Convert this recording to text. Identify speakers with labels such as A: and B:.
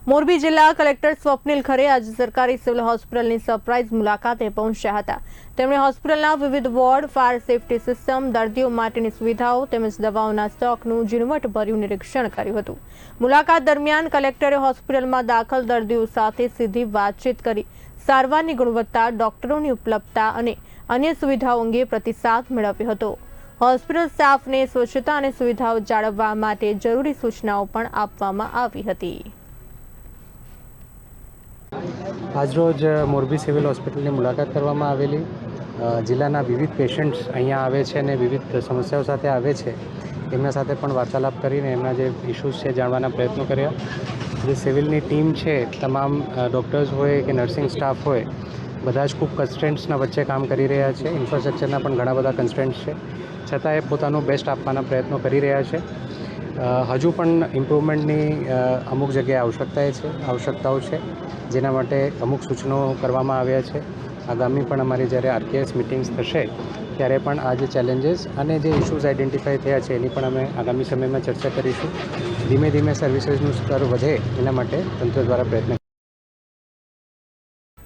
A: મોરબી જિલ્લા કલેક્ટર સ્વપ્નિલ ખરે આજે સરકારી સિવિલ હોસ્પિટલની સરપ્રાઇઝ મુલાકાતે પહોંચ્યા હતા। તેમણે હોસ્પિટલના વિવિધ વોર્ડ, ફાયર સેફટી સિસ્ટમ, દર્દીઓ માટેની સુવિધાઓ તેમજ દવાઓના સ્ટોકનું ઝીણવટભર્યું નિરીક્ષણ કર્યું હતું। મુલાકાત દરમિયાન કલેક્ટરે હોસ્પિટલમાં દાખલ દર્દીઓ સાથે સીધી વાતચીત કરી સારવારની ગુણવત્તા, ડોક્ટરોની ઉપલબ્ધતા અને અન્ય સુવિધાઓ અંગે પ્રતિસાદ મેળવ્યો હતો। હોસ્પિટલ સ્ટાફને સ્વચ્છતા અને સુવિધાઓ જાળવવા માટે જરૂરી સૂચનાઓ પણ આપવામાં આવી હતી।
B: આજરોજ મોરબી સિવિલ હોસ્પિટલની મુલાકાત કરવામાં આવેલી। જિલ્લાના વિવિધ પેશન્ટ્સ અહીંયા આવે છે અને વિવિધ સમસ્યાઓ સાથે આવે છે, એમના સાથે પણ વાર્તાલાપ કરીને એમના જે ઇશ્યુઝ છે જાણવાના પ્રયત્નો કર્યા। જે સિવિલની ટીમ છે, તમામ ડૉક્ટર્સ હોય કે નર્સિંગ સ્ટાફ હોય, બધા જ ખૂબ કન્સ્ટ્રેન્ટ્સના વચ્ચે કામ કરી રહ્યા છે। ઇન્ફ્રાસ્ટ્રક્ચરના પણ ઘણા બધા કન્સ્ટ્રેન્ટ્સ છે, છતાં એ પોતાનું બેસ્ટ આપવાના પ્રયત્નો કરી રહ્યા છે। હજુ પણ ઇમ્પ્રુવમેન્ટની અમુક જગ્યાએ આવશ્યકતાઓ છે, જેના માટે અમુક સૂચનો કરવામાં આવ્યા છે। આગામી પણ અમારી જ્યારે આરકેએસ મિટિંગ્સ થશે ત્યારે પણ આ જે ચેલેન્જીસ અને જે ઇશ્યુઝ આઈડેન્ટિફાઈ થયા છે એની પણ અમે આગામી સમયમાં ચર્ચા કરીશું। ધીમે ધીમે સર્વિસીસનું સ્તર વધે એના માટે તંત્ર દ્વારા પ્રયત્ન